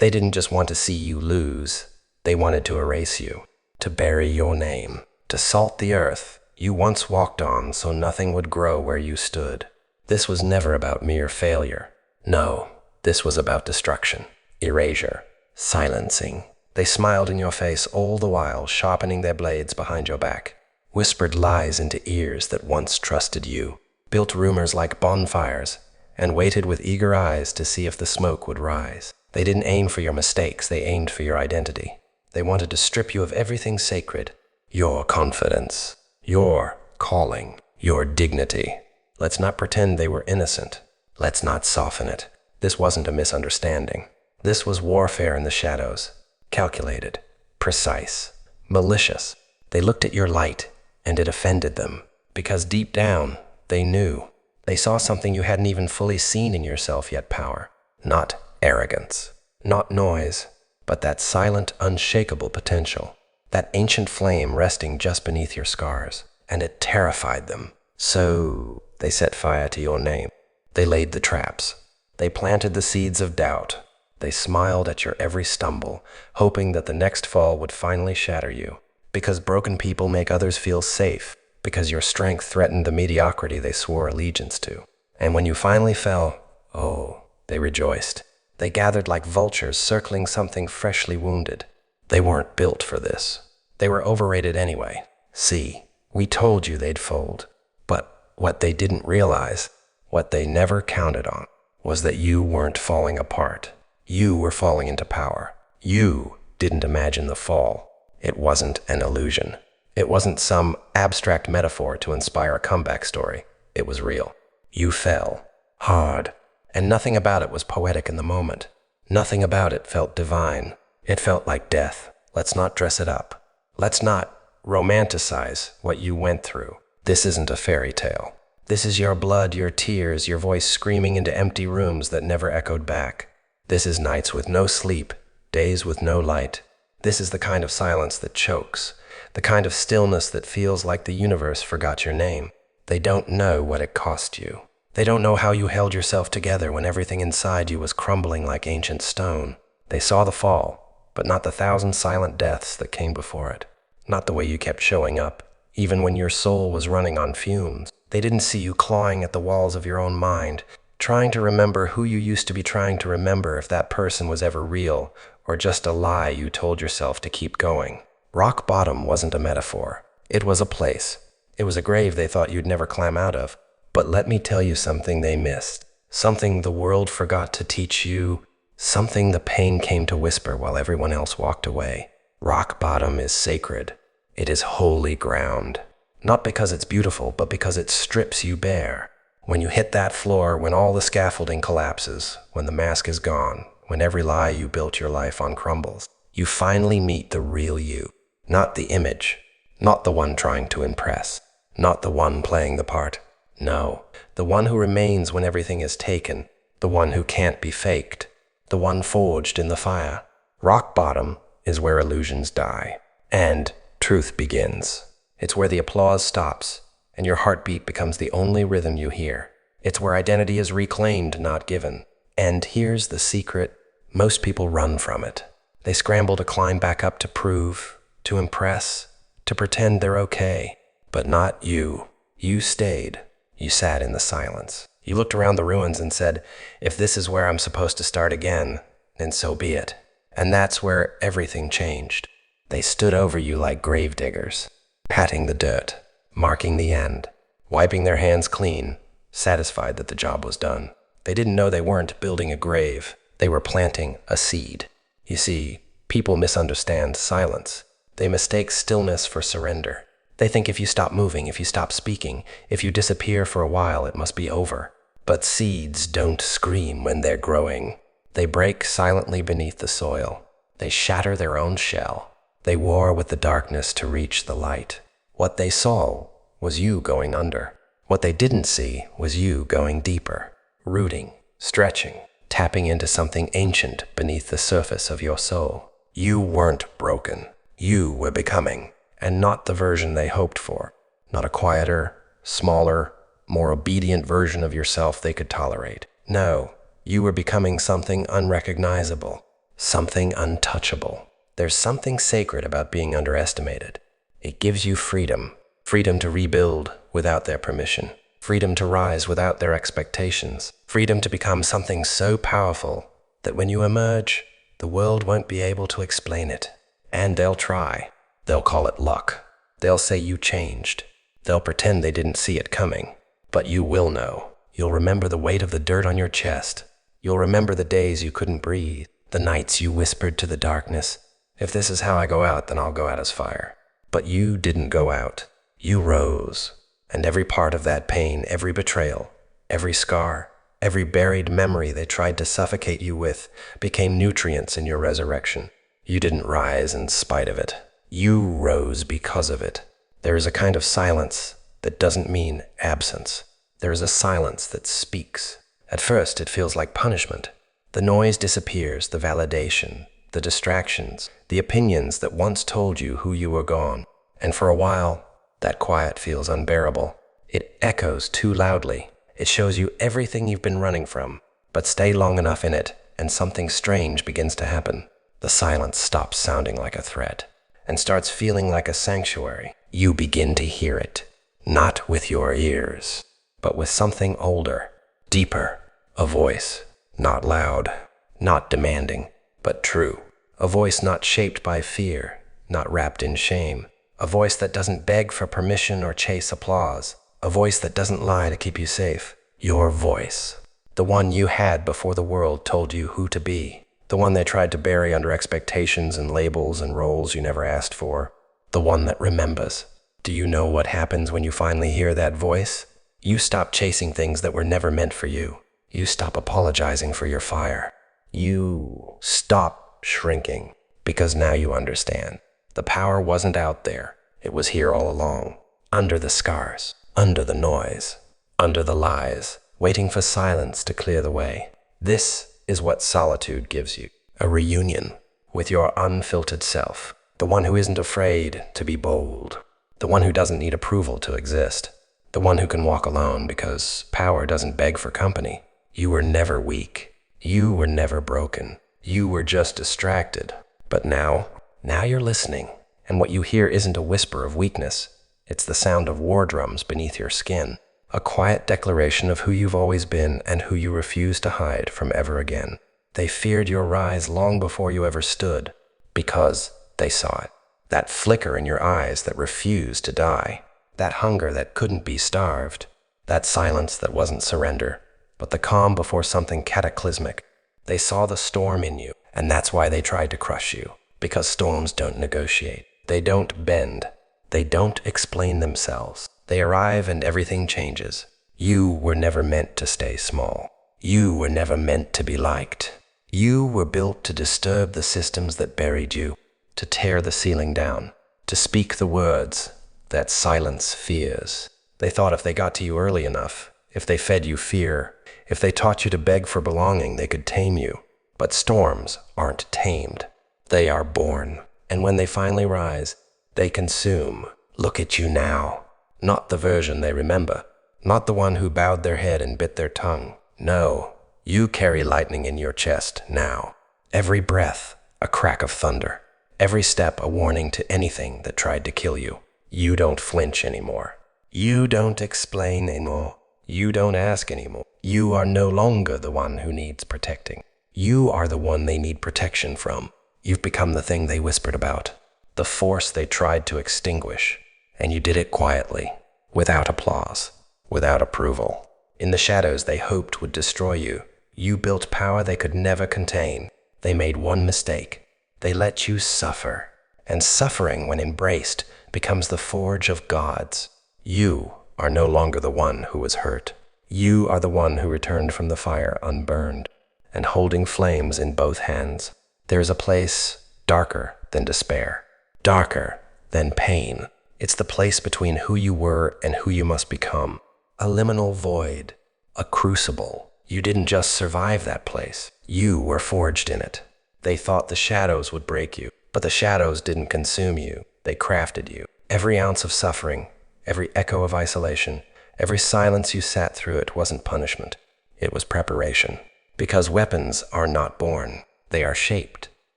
They didn't just want to see you lose. They wanted to erase you, to bury your name, to salt the earth you once walked on so nothing would grow where you stood. This was never about mere failure. No, this was about destruction, erasure, silencing. They smiled in your face all the while, sharpening their blades behind your back, whispered lies into ears that once trusted you, built rumors like bonfires, and waited with eager eyes to see if the smoke would rise. They didn't aim for your mistakes, they aimed for your identity. They wanted to strip you of everything sacred, your confidence, your calling, your dignity. Let's not pretend they were innocent. Let's not soften it. This wasn't a misunderstanding. This was warfare in the shadows, calculated, precise, malicious. They looked at your light, and it offended them, because deep down, they knew. They saw something you hadn't even fully seen in yourself yet: power. Not arrogance, not noise, but that silent, unshakable potential, that ancient flame resting just beneath your scars. And it terrified them. So they set fire to your name. They laid the traps. They planted the seeds of doubt. They smiled at your every stumble, hoping that the next fall would finally shatter you. Because broken people make others feel safe, because your strength threatened the mediocrity they swore allegiance to. And when you finally fell, oh, they rejoiced. They gathered like vultures circling something freshly wounded. They weren't built for this. They were overrated anyway. See, we told you they'd fold. But what they didn't realize, what they never counted on, was that you weren't falling apart. You were falling into power. You didn't imagine the fall. It wasn't an illusion. It wasn't some abstract metaphor to inspire a comeback story. It was real. You fell. Hard. And nothing about it was poetic in the moment. Nothing about it felt divine. It felt like death. Let's not dress it up. Let's not romanticize what you went through. This isn't a fairy tale. This is your blood, your tears, your voice screaming into empty rooms that never echoed back. This is nights with no sleep, days with no light. This is the kind of silence that chokes, the kind of stillness that feels like the universe forgot your name. They don't know what it cost you. They don't know how you held yourself together when everything inside you was crumbling like ancient stone. They saw the fall, but not the thousand silent deaths that came before it. Not the way you kept showing up, even when your soul was running on fumes. They didn't see you clawing at the walls of your own mind, trying to remember who you used to be trying to remember, if that person was ever real, or just a lie you told yourself to keep going. Rock bottom wasn't a metaphor. It was a place. It was a grave they thought you'd never climb out of. But let me tell you something they missed. Something the world forgot to teach you. Something the pain came to whisper while everyone else walked away. Rock bottom is sacred. It is holy ground. Not because it's beautiful, but because it strips you bare. When you hit that floor, when all the scaffolding collapses, when the mask is gone, when every lie you built your life on crumbles, you finally meet the real you. Not the image. Not the one trying to impress. Not the one playing the part. No, the one who remains when everything is taken. The one who can't be faked. The one forged in the fire. Rock bottom is where illusions die. And truth begins. It's where the applause stops, and your heartbeat becomes the only rhythm you hear. It's where identity is reclaimed, not given. And here's the secret. Most people run from it. They scramble to climb back up to prove, to impress, to pretend they're okay. But not you. You stayed. You sat in the silence. You looked around the ruins and said, if this is where I'm supposed to start again, then so be it. And that's where everything changed. They stood over you like gravediggers, patting the dirt, marking the end, wiping their hands clean, satisfied that the job was done. They didn't know they weren't building a grave. They were planting a seed. You see, people misunderstand silence. They mistake stillness for surrender. They think if you stop moving, if you stop speaking, if you disappear for a while, it must be over. But seeds don't scream when they're growing. They break silently beneath the soil. They shatter their own shell. They war with the darkness to reach the light. What they saw was you going under. What they didn't see was you going deeper, rooting, stretching, tapping into something ancient beneath the surface of your soul. You weren't broken. You were becoming. And not the version they hoped for. Not a quieter, smaller, more obedient version of yourself they could tolerate. No, you were becoming something unrecognizable. something untouchable. There's something sacred about being underestimated. It gives you freedom, freedom to rebuild without their permission, freedom to rise without their expectations, freedom to become something so powerful that when you emerge, the world won't be able to explain it. And they'll try. They'll call it luck. They'll say you changed. They'll pretend they didn't see it coming. But you will know. You'll remember the weight of the dirt on your chest. You'll remember the days you couldn't breathe, the nights you whispered to the darkness, "If this is how I go out, then I'll go out as fire." But you didn't go out. You rose. And every part of that pain, every betrayal, every scar, every buried memory they tried to suffocate you with became nutrients in your resurrection. You didn't rise in spite of it. You rose because of it. There is a kind of silence that doesn't mean absence. There is a silence that speaks. At first, it feels like punishment. The noise disappears, the validation, the distractions, the opinions that once told you who you were gone. And for a while, that quiet feels unbearable. It echoes too loudly. It shows you everything you've been running from. But stay long enough in it, and something strange begins to happen. The silence stops sounding like a threat and starts feeling like a sanctuary. You begin to hear it, not with your ears, but with something older, deeper, a voice, not loud, not demanding, but true. A voice not shaped by fear, not wrapped in shame. A voice that doesn't beg for permission or chase applause. A voice that doesn't lie to keep you safe. Your voice. The one you had before the world told you who to be. The one they tried to bury under expectations and labels and roles you never asked for. The one that remembers. Do you know what happens when you finally hear that voice? You stop chasing things that were never meant for you. You stop apologizing for your fire. You stop shrinking, because now you understand. The power wasn't out there. It was here all along. Under the scars, under the noise, under the lies, waiting for silence to clear the way. This is what solitude gives you. A reunion with your unfiltered self. The one who isn't afraid to be bold. The one who doesn't need approval to exist. The one who can walk alone because power doesn't beg for company. You were never weak. You were never broken. You were just distracted. But now you're listening. And what you hear isn't a whisper of weakness. It's the sound of war drums beneath your skin. A quiet declaration of who you've always been and who you refuse to hide from ever again. They feared your rise long before you ever stood, because they saw it. That flicker in your eyes that refused to die. That hunger that couldn't be starved. That silence that wasn't surrender, but the calm before something cataclysmic. They saw the storm in you, and that's why they tried to crush you. Because storms don't negotiate. They don't bend. They don't explain themselves. They arrive and everything changes. You were never meant to stay small. You were never meant to be liked. You were built to disturb the systems that buried you, to tear the ceiling down, to speak the words that silence fears. They thought if they got to you early enough, if they fed you fear, if they taught you to beg for belonging, they could tame you. But storms aren't tamed. They are born. And when they finally rise, they consume. Look at you now. Not the version they remember. Not the one who bowed their head and bit their tongue. No, you carry lightning in your chest now. Every breath, a crack of thunder. Every step, a warning to anything that tried to kill you. You don't flinch anymore. You don't explain anymore. You don't ask anymore. You are no longer the one who needs protecting. You are the one they need protection from. You've become the thing they whispered about, the force they tried to extinguish, and you did it quietly, without applause, without approval. In the shadows they hoped would destroy you, you built power they could never contain. They made one mistake. They let you suffer, and suffering, when embraced, becomes the forge of gods. You are no longer the one who was hurt. You are the one who returned from the fire unburned, and holding flames in both hands. There is a place darker than despair, darker than pain. It's the place between who you were and who you must become. A liminal void, a crucible. You didn't just survive that place. You were forged in it. They thought the shadows would break you, but the shadows didn't consume you. They crafted you. Every ounce of suffering, every echo of isolation, every silence you sat through, it wasn't punishment. It was preparation. Because weapons are not born. They are shaped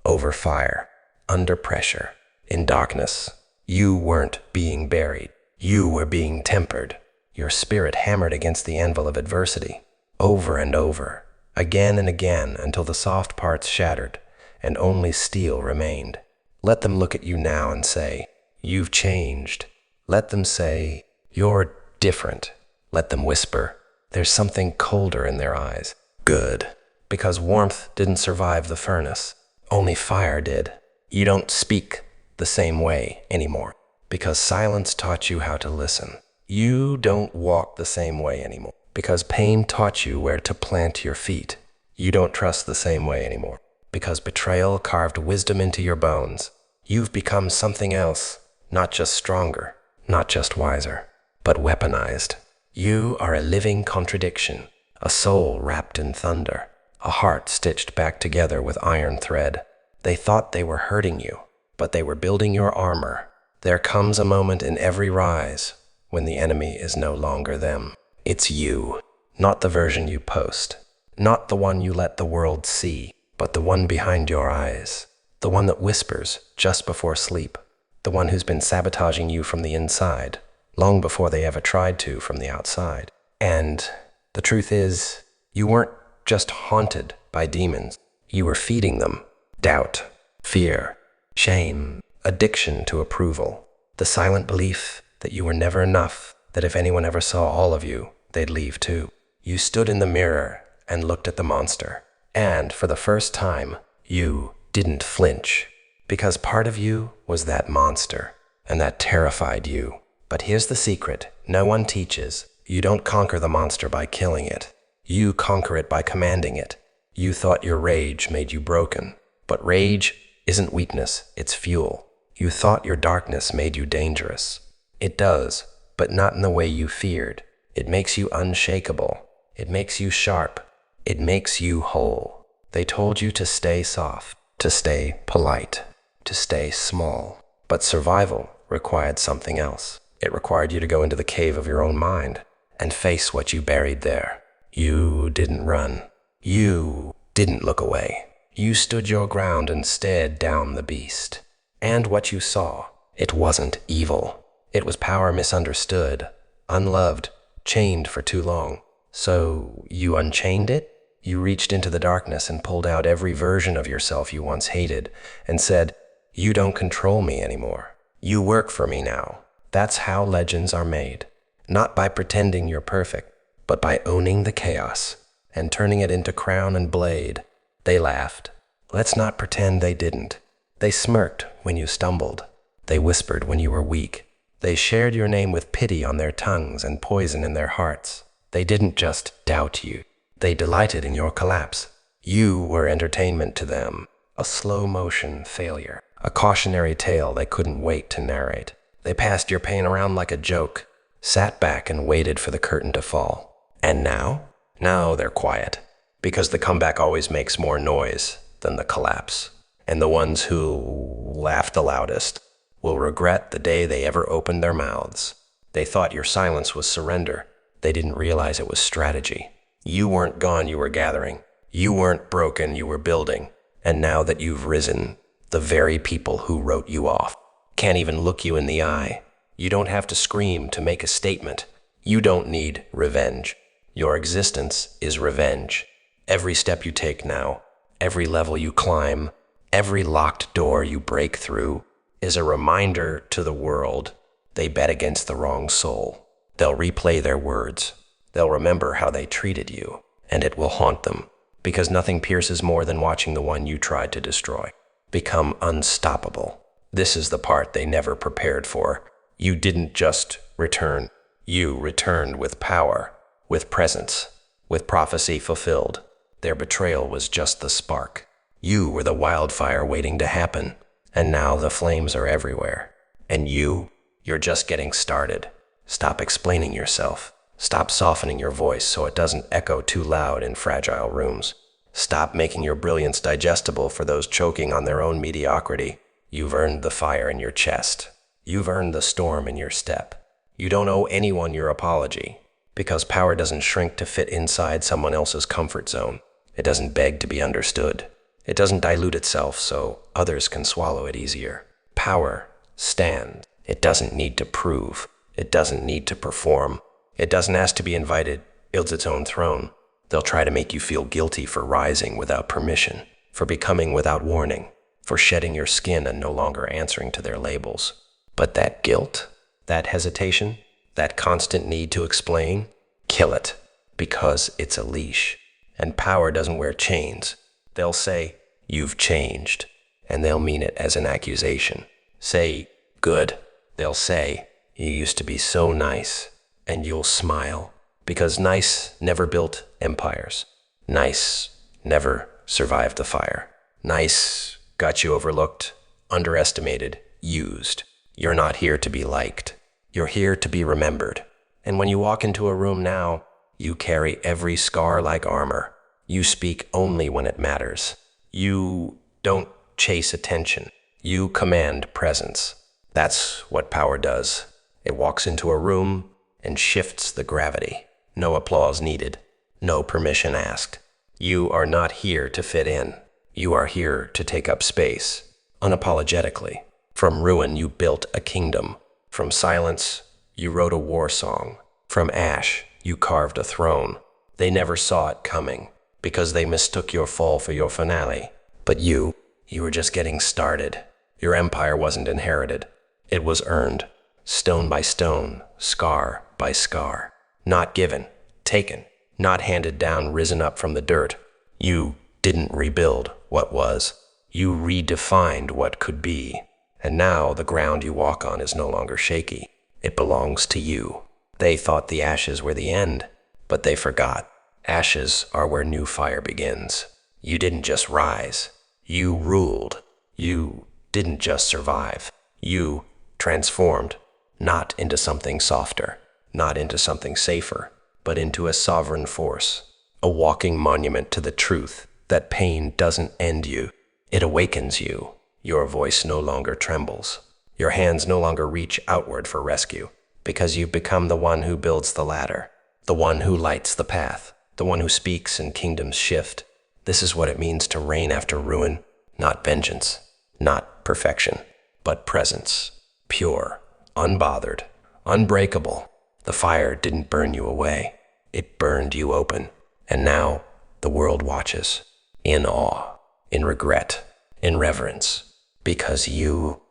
over fire, under pressure, in darkness. You weren't being buried. You were being tempered. Your spirit hammered against the anvil of adversity, over and over, again and again, until the soft parts shattered and only steel remained. Let them look at you now and say, "You've changed." Let them say, "You're different." Let them whisper, "There's something colder in their eyes." Good, because warmth didn't survive the furnace. Only fire did. You don't speak the same way anymore, because silence taught you how to listen. You don't walk the same way anymore, because pain taught you where to plant your feet. You don't trust the same way anymore, because betrayal carved wisdom into your bones. You've become something else, not just stronger, not just wiser, but weaponized. You are a living contradiction, a soul wrapped in thunder, a heart stitched back together with iron thread. They thought they were hurting you, but they were building your armor. There comes a moment in every rise when the enemy is no longer them. It's you, not the version you post, not the one you let the world see, but the one behind your eyes, the one that whispers just before sleep, the one who's been sabotaging you from the inside, long before they ever tried to from the outside. And the truth is, you weren't just haunted by demons. You were feeding them doubt, fear, shame, addiction to approval, the silent belief that you were never enough, that if anyone ever saw all of you, they'd leave too. You stood in the mirror and looked at the monster. And for the first time, you didn't flinch, because part of you was that monster, and that terrified you. But here's the secret no one teaches. You don't conquer the monster by killing it. You conquer it by commanding it. You thought your rage made you broken, but rage isn't weakness, it's fuel. You thought your darkness made you dangerous. It does, but not in the way you feared. It makes you unshakable. It makes you sharp. It makes you whole. They told you to stay soft, to stay polite, to stay small. But survival required something else. It required you to go into the cave of your own mind and face what you buried there. You didn't run. You didn't look away. You stood your ground and stared down the beast. And what you saw, it wasn't evil. It was power misunderstood, unloved, chained for too long. So you unchained it? You reached into the darkness and pulled out every version of yourself you once hated and said, "You don't control me anymore. You work for me now." That's how legends are made. Not by pretending you're perfect, but by owning the chaos and turning it into crown and blade. They laughed. Let's not pretend they didn't. They smirked when you stumbled. They whispered when you were weak. They shared your name with pity on their tongues and poison in their hearts. They didn't just doubt you. They delighted in your collapse. You were entertainment to them, a slow-motion failure, a cautionary tale they couldn't wait to narrate. They passed your pain around like a joke, sat back and waited for the curtain to fall. And now? Now they're quiet, because the comeback always makes more noise than the collapse. And the ones who laughed the loudest will regret the day they ever opened their mouths. They thought your silence was surrender. They didn't realize it was strategy. You weren't gone, you were gathering. You weren't broken, you were building. And now that you've risen, the very people who wrote you off can't even look you in the eye. You don't have to scream to make a statement. You don't need revenge. Your existence is revenge. Every step you take now, every level you climb, every locked door you break through is a reminder to the world they bet against the wrong soul. They'll replay their words. They'll remember how they treated you, and it will haunt them, because nothing pierces more than watching the one you tried to destroy become unstoppable. This is the part they never prepared for. You didn't just return. You returned with power, with presence, with prophecy fulfilled. Their betrayal was just the spark. You were the wildfire waiting to happen, and now the flames are everywhere. And you're just getting started. Stop explaining yourself. Stop softening your voice so it doesn't echo too loud in fragile rooms. Stop making your brilliance digestible for those choking on their own mediocrity. You've earned the fire in your chest. You've earned the storm in your step. You don't owe anyone your apology, because power doesn't shrink to fit inside someone else's comfort zone. It doesn't beg to be understood. It doesn't dilute itself so others can swallow it easier. Power stands. It doesn't need to prove. It doesn't need to perform. It doesn't ask to be invited. Builds its own throne. They'll try to make you feel guilty for rising without permission, for becoming without warning, for shedding your skin and no longer answering to their labels. But that guilt, that hesitation, that constant need to explain, kill it, because it's a leash. And power doesn't wear chains. They'll say, "You've changed," and they'll mean it as an accusation. Say, "Good." They'll say, "You used to be so nice," and you'll smile, because nice never built empires. Nice never survived the fire. Nice got you overlooked, underestimated, used. You're not here to be liked. You're here to be remembered. And when you walk into a room now, you carry every scar like armor. You speak only when it matters. You don't chase attention. You command presence. That's what power does. It walks into a room and shifts the gravity. No applause needed. No permission asked. You are not here to fit in. You are here to take up space, unapologetically. From ruin, you built a kingdom. From silence, you wrote a war song. From ash, you carved a throne. They never saw it coming, because they mistook your fall for your finale. But you were just getting started. Your empire wasn't inherited. It was earned, stone by stone, scar by scar. Not given, taken, not handed down, risen up from the dirt. You didn't rebuild what was. You redefined what could be. And now the ground you walk on is no longer shaky. It belongs to you. They thought the ashes were the end, but they forgot. Ashes are where new fire begins. You didn't just rise. You ruled. You didn't just survive. You transformed, not into something softer, not into something safer, but into a sovereign force, a walking monument to the truth that pain doesn't end you. It awakens you. Your voice no longer trembles. Your hands no longer reach outward for rescue, because you've become the one who builds the ladder, the one who lights the path, the one who speaks and kingdoms shift. This is what it means to reign after ruin, not vengeance, not perfection, but presence, pure, unbothered, unbreakable. The fire didn't burn you away. It burned you open. And now the world watches, in awe, in regret, in reverence, because you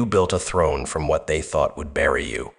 built a throne from what they thought would bury you.